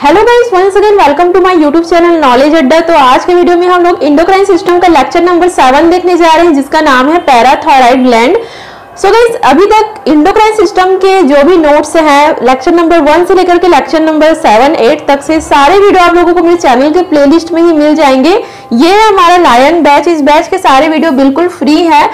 Hello guys, once again welcome to my YouTube channel knowledge Adda. तो आज के video में हम लोग एंडोक्राइन सिस्टम का लेक्चर नंबर 7 देखने जा रहे हैं, जिसका नाम है पैराथायराइड ग्लैंड। सो गाइस, अभी तक एंडोक्राइन सिस्टम के जो भी नोट्स हैं लेक्चर नंबर 1 से लेकर के लेक्चर नंबर 7, 8 तक से सारे वीडियो आप लोगों को मेरे चैनल के प्लेलिस्ट में ही मिल जाएंगे। ये है हमारा लायन बैच। इस बैच के सारे वीडियो बिल्कुल फ्री है।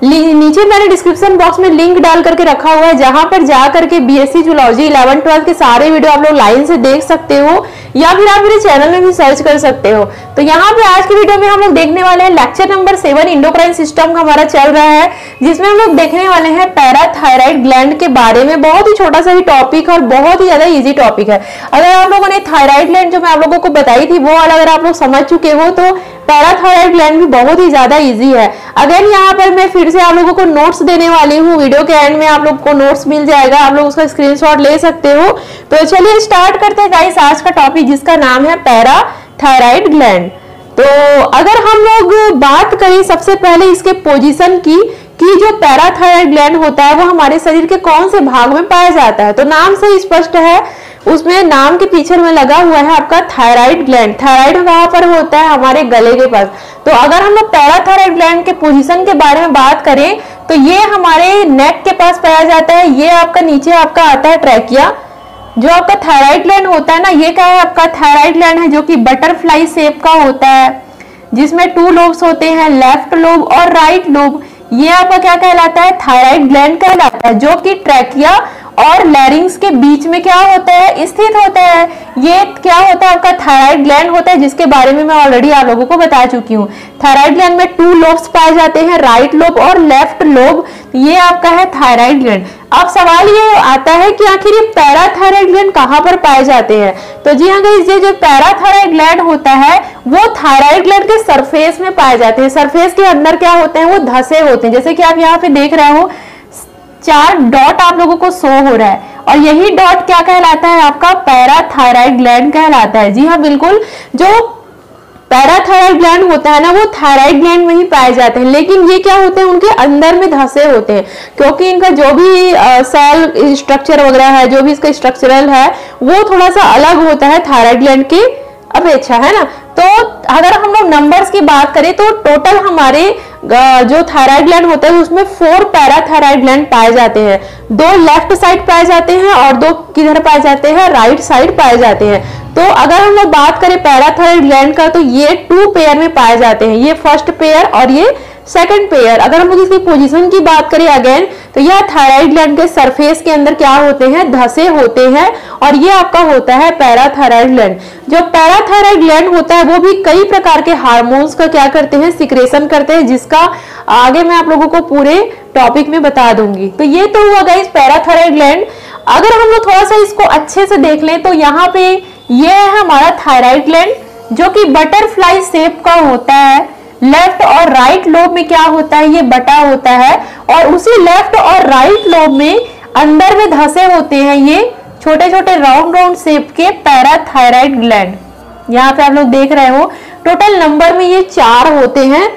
नीचे मैंने डिस्क्रिप्शन बॉक्स में लिंक डाल करके रखा हुआ है, जहां पर जा करके बीएससी जूलॉजी 11, 12 के सारे वीडियो आप लोग लाइन से देख सकते हो, या फिर आप मेरे चैनल में भी सर्च कर सकते हो। तो यहाँ पे आज की वीडियो में हम लोग देखने वाले हैं लेक्चर नंबर 7 इंडोक्राइन सिस्टम का हमारा चल रहा है, जिसमें हम लोग देखने वाले हैं पैराथायराइड ग्लैंड के बारे में। बहुत ही छोटा सा ही टॉपिक और बहुत ही ज्यादा इजी टॉपिक है। अगर आप लोगों ने थायराइड ग्लैंड जो मैं आप लोगों को बताई थी वो वाला अगर आप लोग समझ चुके हो, तो पैराथायराइड ग्लैंड भी बहुत ही ज्यादा इजी है। अगेन यहाँ पर मैं फिर से आप लोगों को नोट्स देने वाली हूँ। वीडियो के एंड में आप लोग को नोट्स मिल जाएगा, आप लोग उसका स्क्रीनशॉट ले सकते हो। तो चलिए स्टार्ट करते हैं गाइस आज का टॉपिक, जिसका नाम है पैराथायराइड ग्लैंड। तो अगर हम लोग बात करें सबसे पहले इसके पोजीशन की, कि जो पैराथायराइड ग्लैंड होता है वो हमारे शरीर के कौन से भाग में पाया जाता है, तो नाम से स्पष्ट है, उसमें नाम के पीछे में लगा हुआ है आपका थायराइड ग्लैंड। थायराइड कहाँ पर होता है? हमारे गले के पास। तो अगर हम लोग पैराथायराइड ग्लैंड के पोजीशन के बारे में बात करें तो ये हमारे नेक के पास पाया जाता है। ये आपका नीचे आपका आता है ट्रैकिया। जो आपका थायराइड ग्लैंड होता है ना, ये क्या है? आपका थायराइड ग्लैंड है जो कि बटरफ्लाई शेप का होता है, जिसमें 2 लोब्स होते हैं, लेफ्ट लोब और राइट लोब। ये आपका क्या कहलाता है? थायराइड ग्लैंड कहलाता है, जो कि ट्रैकिया और लैरिंग्स के बीच में क्या होता है? स्थित होता है। ये क्या होता है? आपका थायराइड ग्लैंड होता है, जिसके बारे में मैं ऑलरेडी आप लोगों को बता चुकी हूँ। थायराइड ग्लैंड में 2 लोब्स पाए जाते हैं, राइट लोब और लेफ्ट लोब। ये आपका है थायराइड ग्लैंड। अब सवाल ये आता है कि आखिर ये पैराथायराइड ग्लैंड कहाँ पर पाए जाते हैं? तो जी हाँ गाइस, ये जो पैराथायराइड ग्लैंड होता है वो थायराइड ग्लैंड के सरफेस में पाए जाते हैं। सरफेस के अंदर क्या होते हैं? वो धसे होते हैं। जैसे कि आप यहाँ पे देख रहे हो 4 डॉट आप लोगों को शो हो रहा है, और यही डॉट क्या कहलाता है? आपका पैराथायराइड ग्लैंड कहलाता है। जी हाँ बिल्कुल, जो पैराथायराइड ग्लैंड होता है ना, वो थायराइड ग्लैंड में ही पाए जाते हैं, लेकिन ये क्या होते हैं? उनके अंदर में धसे होते हैं, क्योंकि इनका जो भी सेल स्ट्रक्चर वगैरह है, जो भी इसका स्ट्रक्चरल है, वो थोड़ा सा अलग होता है थायराइड ग्लैंड की अपेक्षा, है ना। तो अगर हम लोग नंबर्स की बात करें तो टोटल हमारे जो थायराइड ग्लैंड होता है उसमें 4 पैराथायराइड ग्लैंड पाए जाते हैं। 2 लेफ्ट साइड पाए जाते हैं और 2 किधर पाए जाते हैं? राइट साइड पाए जाते हैं। तो अगर हम लोग बात करें पैराथायराइड ग्लैंड का, तो ये 2 पेयर में पाए जाते हैं, ये फर्स्ट पेयर और ये सेकंड पेयर। अगर हम लोग इसकी पोजीशन की बात करें अगेन, तो यह थायराइड ग्लैंड के सरफेस के अंदर क्या होते हैं? धसे होते हैं, और ये आपका होता है पैराथायराइड ग्लैंड। जो पैराथायराइड ग्लैंड होता है वो भी कई प्रकार के हार्मोन्स का क्या करते हैं? सिक्रेशन करते हैं, जिसका आगे मैं आप लोगों को पूरे टॉपिक में बता दूंगी। तो ये तो हुआ गाइस पैराथायराइड ग्लैंड। अगर हम लोग थोड़ा सा इसको अच्छे से देख लें तो यहाँ पे ये है हमारा थायराइड ग्लैंड, जो कि बटरफ्लाई शेप का होता है। लेफ्ट और राइट लोब में क्या होता है? ये बटा होता है, और उसी लेफ्ट और राइट लोब में अंदर में धसे होते हैं ये छोटे छोटे राउंड राउंड शेप के पैराथायराइड ग्लैंड। यहाँ पे आप लोग देख रहे हो टोटल नंबर में ये 4 होते हैं।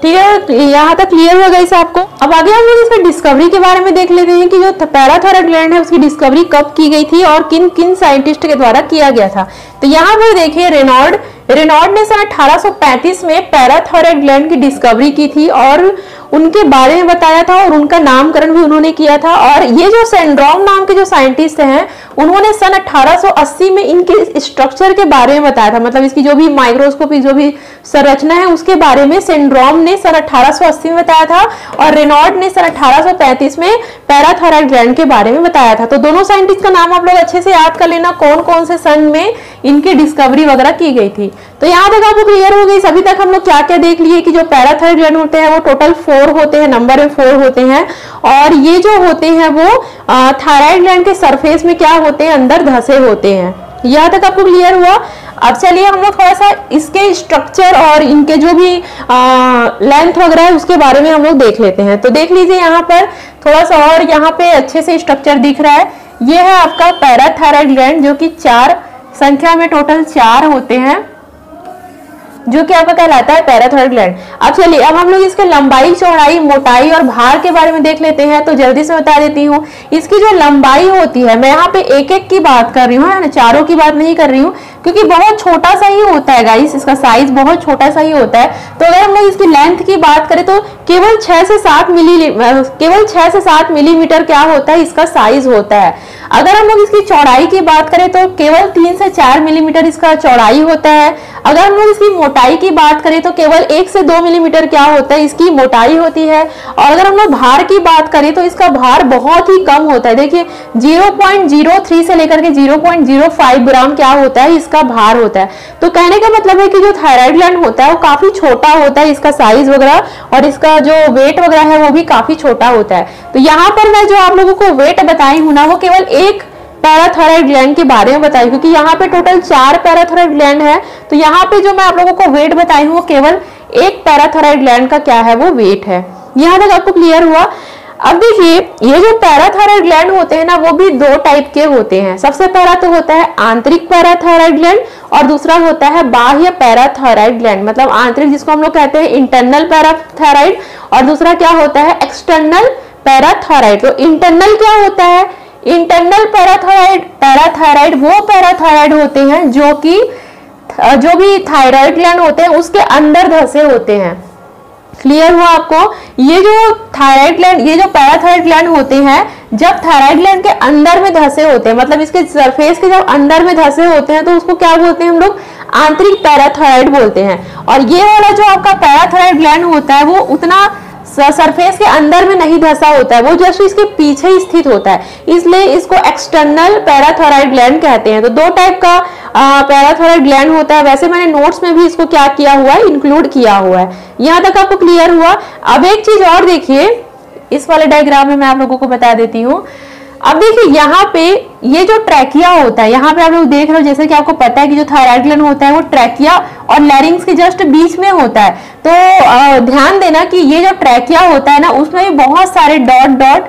ठीक है, यहाँ तक क्लियर हो गई आपको। अब आगे हम लोग इसमें डिस्कवरी के बारे में देख लेते हैं कि जो पैराथायराइड ग्लैंड है उसकी डिस्कवरी कब की गई थी और किन किन साइंटिस्ट के द्वारा किया गया था। तो यहाँ पर देखिए रेनॉल्ड ने सन 1835 में पैराथायराइड ग्लैंड की डिस्कवरी की थी, और उनके बारे में बताया था, और उनका नामकरण भी उन्होंने किया था। और ये जो सेंड्रोम नाम के जो साइंटिस्ट हैं, उन्होंने सन 1880 में इनके स्ट्रक्चर के बारे में बताया था, मतलब इसकी जो भी माइक्रोस्कोपिक जो भी संरचना है उसके बारे में सेंड्रोम ने सन 1880 में बताया था, और रेनॉल्ड ने सन 1835 में पैराथायराइड ग्लैंड के बारे में बताया था। तो दोनों साइंटिस्ट का नाम आप लोग अच्छे से याद कर लेना, कौन कौन से सन में इनकी डिस्कवरी वगैरह की गई थी। तो यहाँ तक आपको क्लियर हो गई। अभी तक हम लोग क्या क्या देख लिए कि जो पैराथायराइड ग्लैंड होते हैं वो टोटल 4 होते हैं, नंबर में 4 होते हैं, और ये जो होते हैं वो थायराइड ग्लैंड के सरफेस में क्या होते हैं? अंदर धसे होते हैं। यहाँ तक आपको क्लियर हुआ। अब चलिए हम लोग थोड़ा सा इसके स्ट्रक्चर और इनके जो भी लेंथ वगैरह है उसके बारे में हम लोग देख लेते हैं। तो देख लीजिए यहाँ पर थोड़ा सा, और यहाँ पे अच्छे से स्ट्रक्चर दिख रहा है। ये है आपका पैराथायराइड ग्लैंड, जो कि 4 संख्या में टोटल 4 होते हैं। जो कि आपका कहलाता है पैराथायरॉइड ग्लैंड। अब चलिए अब हम लोग इसके लंबाई, चौड़ाई, मोटाई और भार के बारे में देख लेते हैं। तो जल्दी से बता देती हूँ, इसकी जो लंबाई होती है, मैं यहाँ पे एक एक की बात कर रही हूँ, है ना, चारों की बात नहीं कर रही हूँ, क्योंकि बहुत छोटा सा ही होता है गाइस, इसका साइज बहुत छोटा सा ही होता है। तो अगर हम लोग इसकी लेंथ की बात करें तो केवल 6 से 7 मिलीमीटर क्या होता है, इसका साइज होता है। अगर हम लोग इसकी चौड़ाई की बात करें तो केवल 3 से 4 मिलीमीटर इसका चौड़ाई होता है। अगर हम लोग इसकी मोटाई की बात करें तो केवल 1 से 2 मिलीमीटर क्या होता है, इसकी मोटाई होती है। और अगर हम लोग भार की बात करें तो इसका भार बहुत ही कम होता है। देखिए 0.03 से लेकर के 0.05 ग्राम क्या होता है, इसका भार होता है। तो कहने का मतलब है कि जो थायराइड ग्लैंड होता है वो काफी छोटा होता है, इसका साइज वगैरह और इसका जो वेट वगैरह है वो भी काफी छोटा होता है। तो यहाँ पर मैं जो आप लोगों को वेट बताई हूँ ना, वो केवल एक पैराथायरॉइड ग्लैंड के बारे में बताई, क्योंकि यहाँ पे टोटल 4 पैराथायरॉइड ग्लैंड है। तो यहाँ पे जो मैं आप लोगों को वेट बताई हूँ वो केवल एक पैराथायरॉइड ग्लैंड का क्या है, वो वेट है। यहाँ तक आपको क्लियर हुआ। अब देखिए ये जो पैराथायरॉइड ग्लैंड होते हैं ना, वो भी 2 टाइप के होते हैं। सबसे पहला तो होता है आंतरिक पैराथायरॉइड ग्लैंड और दूसरा होता है बाह्य पैराथायरॉइड ग्लैंड। मतलब आंतरिक जिसको हम लोग कहते हैं इंटरनल पैराथायरॉइड, और दूसरा क्या होता है एक्सटर्नल पैराथायरॉइड। तो इंटरनल क्या होता है, इंटरनल पैराथायरॉइड वो पैराथायरॉइड होते हैं जो भी थायराइड ग्लैंड होते हैं उसके अंदर धसे होते हैं। क्लियर हुआ आपको? ये जो थायराइड ग्लैंड, ये जो पैराथायरॉइड ग्लैंड होते हैं, जब थायराइड ग्लैंड के अंदर में धसे होते हैं, मतलब इसके सरफेस के जब अंदर में धसे होते हैं, तो उसको क्या बोलते हैं हम लोग, आंतरिक पैराथायरॉइड बोलते हैं। और ये वाला जो आपका पैराथायरॉइड ग्लैंड होता है वो उतना सरफेस के अंदर में नहीं धसा होता है, वो जस्ट इसके पीछे ही स्थित होता है, इसलिए इसको एक्सटर्नल पैराथायरॉइड ग्लैंड कहते हैं। तो 2 टाइप का पैराथायरॉइड ग्लैंड होता है। वैसे मैंने नोट्स में भी इसको क्या किया हुआ है, इंक्लूड किया हुआ है। यहाँ तक आपको क्लियर हुआ। अब एक चीज और देखिए, इस वाले डायग्राम में मैं आप लोगों को बता देती हूँ। अब देखिए यहाँ पे ये जो ट्रैकिया होता है, यहाँ पे आप लोग देख रहे हो, जैसे कि आपको पता है कि जो थायराइड ग्लैंड होता है वो ट्रैकिया और लैरिंग्स के जस्ट बीच में होता है। तो ध्यान देना कि ये जो ट्रैकिया होता है ना, उसमें भी बहुत सारे डॉट डॉट,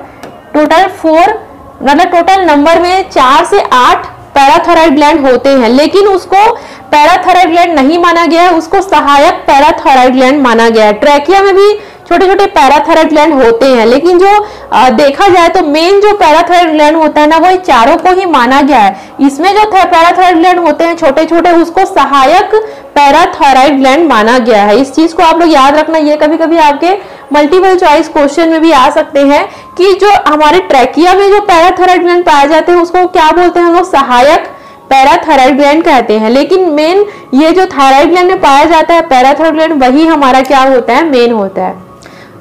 टोटल 4, मतलब टोटल नंबर में 4 से 8 पैराथायरॉइड ग्लैंड होते हैं, लेकिन उसको पैराथायरॉइड ग्लैंड नहीं माना गया है, उसको सहायक पैराथायरॉइड ग्लैंड माना गया है। ट्रैकिया में भी छोटे छोटे पैराथायरॉइड ग्लैंड होते हैं, लेकिन जो देखा जाए तो मेन जो पैराथायरॉइड ग्लैंड होता है ना, वो चारों को ही माना गया है। इसमें जो पैराथायरॉइड ग्लैंड होते हैं छोटे छोटे, उसको सहायक पैराथायरॉइड ग्लैंड माना गया है। इस चीज को आप लोग याद रखना, ये कभी कभी आपके मल्टीपल चॉइस क्वेश्चन में भी आ सकते हैं कि जो हमारे ट्रैकिया में जो पैराथायरॉइड ग्लैंड पाए जाते हैं उसको क्या बोलते हैं हम लोग, सहायक पैराथायरॉइड ग्लैंड कहते हैं। लेकिन मेन ये जो थायराइड ग्लैंड में पाया जाता है पैराथायरॉइड ग्लैंड, वही हमारा क्या होता है, मेन होता है।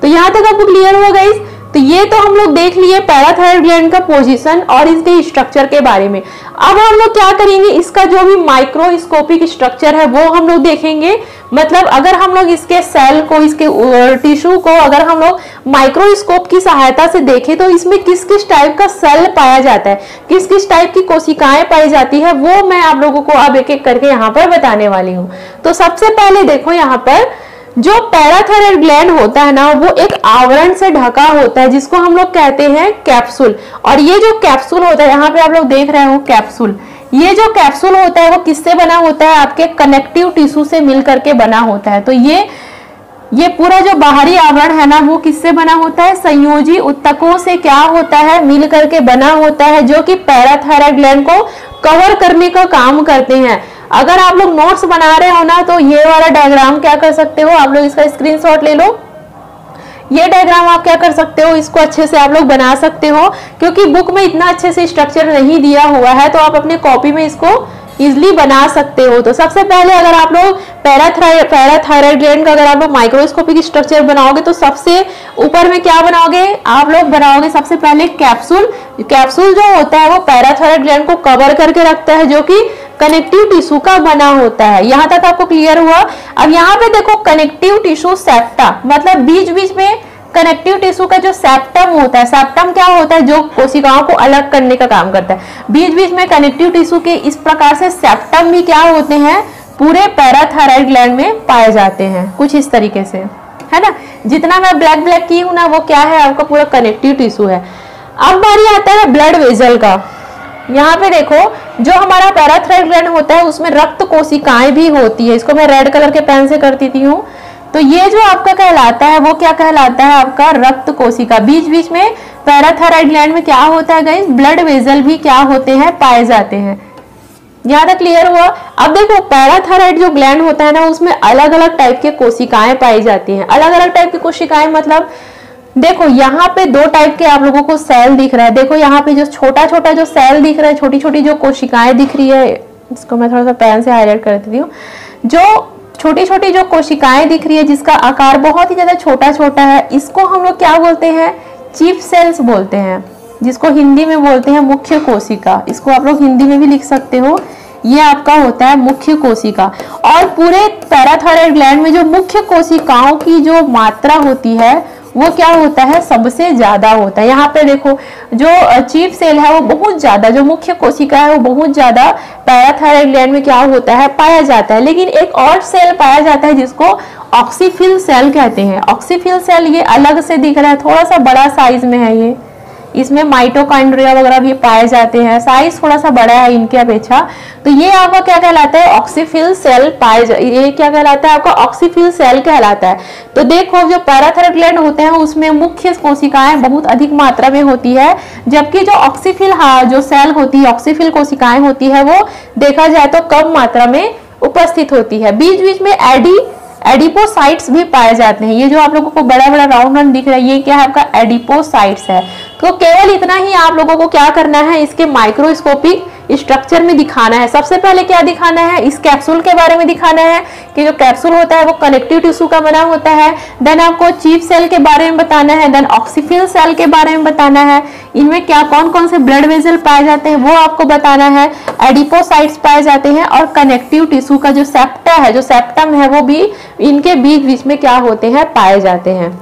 तो यहाँ तक आपको क्लियर हुआ गाइस? तो ये तो हम लोग देख लिए पैराथायरॉइड ग्लैंड का पोजीशन और इसके स्ट्रक्चर के बारे में। अब हम लोग क्या करेंगे, इसका जो भी माइक्रोस्कोपिक स्ट्रक्चर है वो हम लोग देखेंगे। मतलब अगर हम लोग इसके सेल को, इसके टिश्यू को अगर हम लोग माइक्रोस्कोप की सहायता से देखें तो इसमें किस किस टाइप का सेल पाया जाता है, किस किस टाइप की कोशिकाएं पाई जाती है, वो मैं आप लोगों को अब एक एक करके यहाँ पर बताने वाली हूँ। तो सबसे पहले देखो, यहाँ पर जो पैराथायरॉइड ग्लैंड होता है ना, वो एक आवरण से ढका होता है जिसको हम लोग कहते हैं कैप्सूल। और ये जो कैप्सूल होता है, यहाँ पे आप लोग देख रहे हो कैप्सूल, ये जो कैप्सूल होता है वो किससे बना होता है, आपके कनेक्टिव टिश्यू से मिलकर के बना होता है। तो ये पूरा जो बाहरी आवरण है ना, वो किससे बना होता है, संयोजी ऊतकों से क्या होता है, मिल करके बना होता है, जो कि पैराथायरॉइड ग्लैंड को कवर करने का काम करते हैं। अगर आप लोग नोट्स बना रहे हो ना, तो ये वाला डायग्राम क्या कर सकते हो, आप लोग इसका स्क्रीनशॉट ले लो। ये डायग्राम आप क्या कर सकते हो, इसको अच्छे से आप लोग बना सकते हो, क्योंकि बुक में इतना अच्छे से स्ट्रक्चर नहीं दिया हुआ है, तो आप अपने कॉपी में इसको इजिली बना सकते हो। तो सबसे पहले अगर आप लोग पैराथायरॉइड ग्लैंड का अगर आप लोग माइक्रोस्कोपिक स्ट्रक्चर बनाओगे तो सबसे ऊपर में क्या बनाओगे, आप लोग बनाओगे सबसे पहले कैप्सूल। कैप्सूल जो होता है वो पैराथायरॉइड ग्लैंड को कवर करके रखता है, जो कि कनेक्टिव टिश्यू का बना होता है। यहाँ तक आपको क्लियर हुआ? अब यहाँ पे देखो कनेक्टिव टिश्यू सेप्टा, मतलब बीच बीच में कनेक्टिव टिश्यू का जो सेप्टम होता है, सेप्टम क्या होता है, जो कोशिकाओं को अलग करने का काम करता है। बीच बीच में कनेक्टिव टिश्यू के इस प्रकार से सेप्टम भी क्या होते हैं, पूरे पैराथायरॉइड ग्लैंड में पाए जाते हैं, कुछ इस तरीके से, है ना। जितना मैं ब्लैक ब्लैक की हूं ना, वो क्या है, आपका पूरा कनेक्टिव टिश्यू है। अब बारी आता है ब्लड वेजल का। यहाँ पे देखो, जो हमारा पैराथायराइड ग्लैंड होता है उसमें रक्त कोशिकाएं भी होती है। इसको मैं रेड कलर के पेन से करती थी हूँ। तो ये जो आपका कहलाता है वो क्या कहलाता है, आपका रक्त कोशिका। बीच बीच में पैराथायराइड ग्लैंड में क्या होता है गाइस, ब्लड वेजल भी क्या होते हैं, पाए जाते हैं। यहाँ तक क्लियर हुआ। अब देखो, पैराथायराइड जो ग्लैंड होता है ना, उसमें अलग अलग टाइप के कोशिकाएं पाई जाती हैं। अलग अलग टाइप की कोशिकाएं मतलब देखो, यहाँ पे दो टाइप के आप लोगों को सेल दिख रहा है। देखो यहाँ पे जो छोटा छोटा जो सेल दिख रहा है, छोटी छोटी जो कोशिकाएं दिख रही है, इसको मैं थोड़ा सा पेन से हाईलाइट कर देती हूँ। जो छोटी छोटी जो कोशिकाएं दिख रही है जिसका आकार बहुत ही ज्यादा छोटा छोटा है, इसको हम लोग क्या बोलते हैं, चीफ सेल्स बोलते हैं, जिसको हिंदी में बोलते हैं मुख्य कोशिका। इसको आप लोग हिंदी में भी लिख सकते हो। ये आपका होता है मुख्य कोशिका। और पूरे पैराथायराइड ग्लैंड में जो मुख्य कोशिकाओं की जो मात्रा होती है वो क्या होता है, सबसे ज्यादा होता है। यहाँ पे देखो, जो चीफ सेल है वो बहुत ज्यादा, जो मुख्य कोशिका है वो बहुत ज्यादा पैराथायराइड ग्लैंड में क्या होता है, पाया जाता है। लेकिन एक और सेल पाया जाता है जिसको ऑक्सीफिल सेल कहते हैं। ऑक्सीफिल सेल ये अलग से दिख रहा है, थोड़ा सा बड़ा साइज में है ये। इसमें माइटोकॉन्ड्रिया वगैरह भी पाए जाते हैं, साइज थोड़ा सा बड़ा है इनके अपेक्षा। तो ये आपका क्या कहलाता है, ऑक्सीफिल सेल ये क्या कहलाता है, आपका ऑक्सीफिल सेल कहलाता है। तो देखो, जो पैराथायराइड ग्लैंड होते हैं उसमें मुख्य कोशिकाएं बहुत अधिक मात्रा में होती है, जबकि जो ऑक्सीफिल जो सेल होती है, ऑक्सीफिल कोशिकाएं होती है, वो देखा जाए तो कम मात्रा में उपस्थित होती है। बीच बीच में एडिपोसाइट्स भी पाए जाते हैं। ये जो आप लोगों को बड़ा बड़ा राउंड राउंड दिख रहा है, ये क्या है, आपका एडिपोसाइट्स है। तो केवल इतना ही आप लोगों को क्या करना है, इसके माइक्रोस्कोपिक स्ट्रक्चर में दिखाना है। सबसे पहले क्या दिखाना है, इस कैप्सूल के बारे में दिखाना है कि जो कैप्सूल होता है वो कनेक्टिव टिश्यू का बना होता है। देन आपको चीफ सेल के बारे में बताना है, देन ऑक्सीफिल सेल के बारे में बताना है, इनमें क्या कौन कौन से ब्लड वेसल पाए जाते हैं वो आपको बताना है, एडिपोसाइट्स पाए जाते हैं, और कनेक्टिव टिश्यू का जो सेप्टा है, जो सेप्टम है, वो भी इनके बीच बीच में क्या होते हैं, पाए जाते हैं।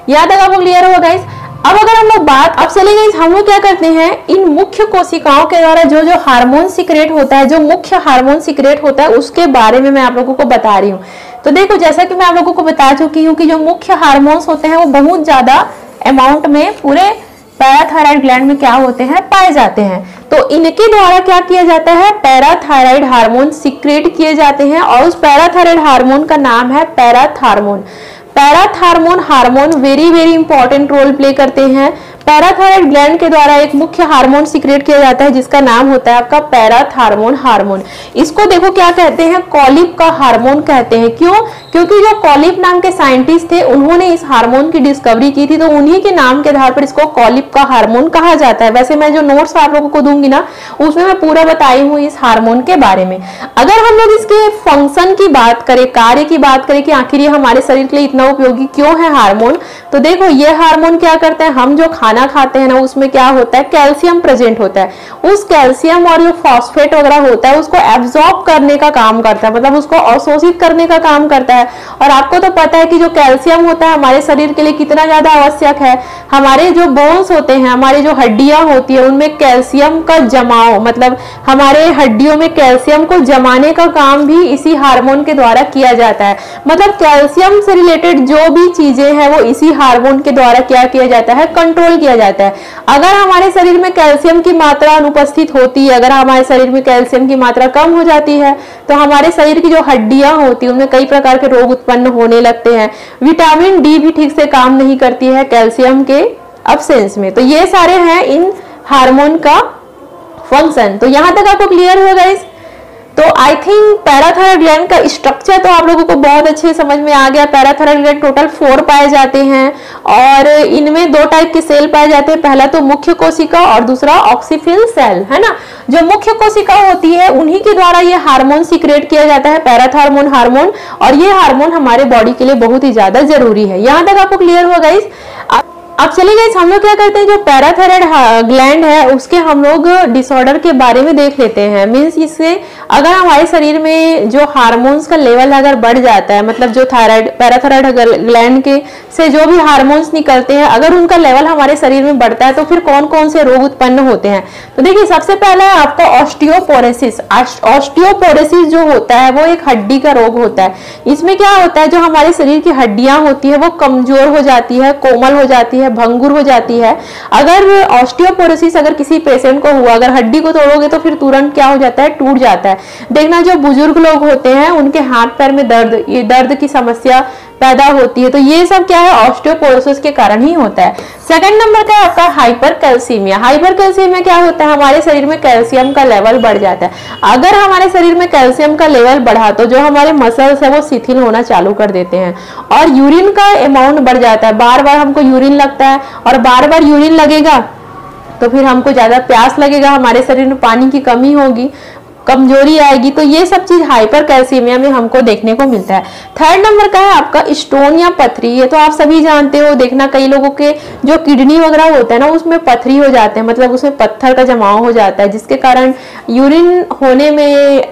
यहाँ तक आपको क्लियर होगा गाइस। अब अगर हम लोग बात, अब चलिए गाइस, हम लोग क्या करते हैं, इन मुख्य कोशिकाओं के द्वारा जो जो हार्मोन सीक्रेट होता है, जो मुख्य हार्मोन सीक्रेट होता है, उसके बारे में मैं आप लोगों को बता रही हूँ। तो देखो, जैसा कि मैं आप लोगों को बता चुकी हूँ कि जो मुख्य हार्मोन्स होते हैं वो बहुत ज्यादा अमाउंट में पूरे पैराथायराइड ग्लैंड में क्या होते हैं, पाए जाते हैं। तो इनके द्वारा क्या किया जाता है, पैराथायराइड हार्मोन सीक्रेट किए जाते हैं, और उस पैराथायराइड हार्मोन का नाम है parathormone. Parathormone hormone very very important role play करते हैं। पैराथायराइड ग्लैंड के द्वारा एक मुख्य हार्मोन सीक्रेट किया जाता है जिसका नाम होता है आपका पैराथार्मोन हार्मोन। इसको देखो क्या कहते हैं, कॉलिप का हार्मोन कहते हैं। क्यों? क्योंकि जो कॉलिप नाम के साइंटिस्ट थे उन्होंने इस हार्मोन की डिस्कवरी की थी, तो उन्हीं के नाम के आधार पर इसको कॉलिप का हार्मोन कहा जाता है। वैसे मैं जो नोट्स आप लोगों को दूंगी ना, उसमें मैं पूरा बताई हूँ इस हार्मोन के बारे में। अगर हम लोग इसके फंक्शन की बात करें, कार्य की बात करें कि आखिर ये हमारे शरीर के लिए इतना उपयोगी क्यों है हार्मोन, तो देखो ये हार्मोन क्या करता है, हम जो खाना खाते हैं ना उसमें क्या होता है, कैल्शियम प्रेजेंट होता है। उस कैल्शियम और जो फॉस्फेट वगैरह होता है उसको एब्जॉर्ब करने का काम करता है, मतलब उसको अवशोषित करने का काम करता है। और आपको तो पता है कि जो कैल्शियम होता है हमारे शरीर के लिए कितना ज्यादा आवश्यक है। हमारे जो बोन्स होते हैं, हमारी जो हड्डियां होती है, उनमें कैल्शियम का जमाव, मतलब हमारे हड्डियों में कैल्शियम को जमाने का काम भी इसी हार्मोन के द्वारा किया जाता है। मतलब कैल्शियम से रिलेटेड जो भी चीजें हैं वो इसी हार्मोन के द्वारा क्या किया जाता है, कंट्रोल किया जाता है। अगर हमारे शरीर में कैल्शियम की मात्रा अनुपस्थित होती है, अगर हमारे शरीर में कैल्शियम की मात्रा कम हो जाती है, तो हमारे शरीर की जो हड्डियां होती है उनमें कई प्रकार के रोग उत्पन्न होने लगते हैं। विटामिन डी भी ठीक से काम नहीं करती है कैल्शियम के अब्सेंस में। तो ये सारे हैं इन हार्मोन का फंक्शन। तो यहां तक आपको क्लियर हुआ गाइस। तो आई थिंक पैराथायराइड ग्लैंड का स्ट्रक्चर तो आप लोगों को बहुत अच्छे समझ में आ गया। पैराथायराइड ग्लैंड टोटल 4 पाए जाते हैं और इनमें 2 टाइप के सेल पाए जाते हैं। पहला तो मुख्य कोशिका और दूसरा ऑक्सीफिल सेल, है ना। जो मुख्य कोशिका होती है उन्हीं के द्वारा ये हार्मोन सीक्रेट किया जाता है, पैराथार्मोन हार्मोन, और ये हार्मोन हमारे बॉडी के लिए बहुत ही ज्यादा जरूरी है। यहाँ तक आपको क्लियर हुआ गाइस। अब चलिए गाइस, हम लोग क्या करते हैं, जो पैराथायराइड ग्लैंड है उसके हम लोग डिसऑर्डर के बारे में देख लेते हैं। मींस इससे अगर हमारे शरीर में जो हार्मोन्स का लेवल अगर बढ़ जाता है, मतलब जो पैराथायराइड ग्लैंड के से जो भी हार्मोन्स निकलते हैं, अगर उनका लेवल हमारे शरीर में बढ़ता है तो फिर कौन कौन से रोग उत्पन्न होते हैं। तो देखिए, सबसे पहला है आपका ऑस्टियोपोरोसिस। ऑस्टियोपोरोसिस जो होता है वो एक हड्डी का रोग होता है। इसमें क्या होता है, जो हमारे शरीर की हड्डियां होती है वो कमजोर हो जाती है, कोमल हो जाती है, है, भंगुर हो जाती है। अगर ऑस्टियोपोरोसिस अगर किसी पेशेंट को हुआ, अगर हड्डी को तोड़ोगे तो फिर तुरंत क्या हो जाता है, टूट जाता है। देखना जो बुजुर्ग लोग होते हैं उनके हाथ पैर में दर्द, ये दर्द की समस्या पैदा होती है, तो ये सब क्या है, ऑस्टियोपोरोसिस के कारण ही होता है। सेकंड नंबर का आपका हाइपर कैल्सीमिया। हाइपर कैल्सीमिया क्या होता है, हमारे शरीर में कैल्शियम का लेवल बढ़ जाता है। अगर हमारे शरीर में कैल्शियम का लेवल बढ़ा तो जो हमारे मसल्स है वो शिथिल होना चालू कर देते हैं और यूरिन का अमाउंट बढ़ जाता है। बार बार हमको यूरिन लगता है और बार बार यूरिन लगेगा तो फिर हमको ज्यादा प्यास लगेगा, हमारे शरीर में पानी की कमी होगी, कमजोरी आएगी। तो ये सब चीज हाइपर कैल्सीमिया में हमको देखने को मिलता है। थर्ड नंबर का है आपका स्टोन या पथरी। ये तो आप सभी जानते हो, देखना कई लोगों के जो किडनी वगैरह होता है ना उसमें पथरी हो जाते हैं, मतलब उसमें पत्थर का जमाव हो जाता है, जिसके कारण यूरिन होने में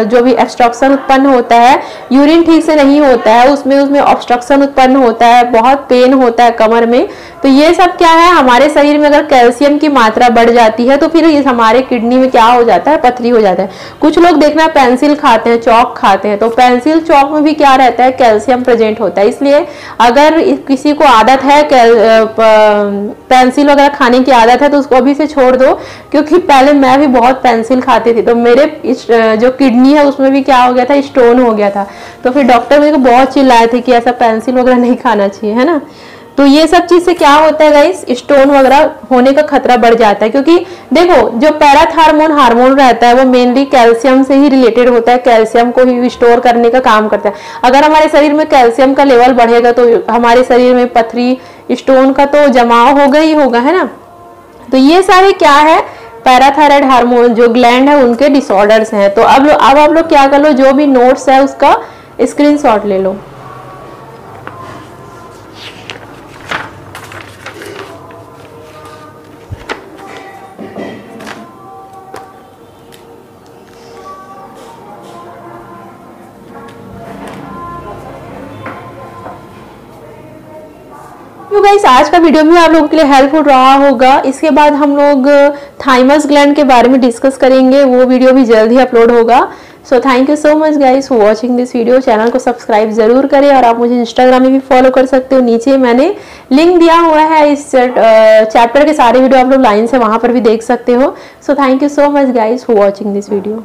जो भी ऑब्स्ट्रक्शन उत्पन्न होता है, यूरिन ठीक से नहीं होता है, उसमें ऑब्स्ट्रक्शन उत्पन्न होता है, बहुत पेन होता है कमर में। तो ये सब क्या है, हमारे शरीर में अगर कैल्शियम की मात्रा बढ़ जाती है तो फिर हमारे किडनी में क्या हो जाता है, पथरी हो जाता है। कुछ लोग देखना पेंसिल खाते हैं, चौक खाते हैं, तो पेंसिल चौक में भी क्या रहता है, कैल्शियम प्रेजेंट होता है। इसलिए अगर किसी को आदत है पेंसिल वगैरह खाने की आदत है तो उसको अभी से छोड़ दो, क्योंकि पहले मैं भी बहुत पेंसिल खाती थी तो मेरे जो किडनी है उसमें भी क्या हो गया था, स्टोन हो गया था। तो फिर डॉक्टर मेरे को बहुत चिल्लाए थे कि ऐसा पेंसिल वगैरह नहीं खाना चाहिए, है ना। तो ये सब चीज से क्या होता है गाइस, स्टोन वगैरह होने का खतरा बढ़ जाता है। क्योंकि देखो जो पैराथार्मोन हार्मोन रहता है वो मेनली कैल्शियम से ही रिलेटेड होता है, कैल्शियम को ही स्टोर करने का काम करता है। अगर हमारे शरीर में कैल्शियम का लेवल बढ़ेगा तो हमारे शरीर में पथरी, स्टोन का तो जमाव होगा ही होगा, है ना। तो ये सारे क्या है, पैराथायराइड हार्मोन जो ग्लैंड है उनके डिसऑर्डर्स हैं। तो अब आप लोग क्या कर लो, जो भी नोट्स है उसका स्क्रीनशॉट ले लो। तो गाइस आज का वीडियो भी आप लोगों के लिए हेल्पफुल रहा होगा। इसके बाद हम लोग थाइमस ग्लैंड के बारे में डिस्कस करेंगे, वो वीडियो भी जल्द ही अपलोड होगा। So thank you so much guys for watching this video. Channel को सब्सक्राइब जरूर करें और आप मुझे इंस्टाग्राम में भी फॉलो कर सकते हो, नीचे मैंने लिंक दिया हुआ है, इस चैप्टर के सारे वीडियो आप लोग लाइन से वहां पर भी देख सकते हो। So thank you so much guys for watching this video.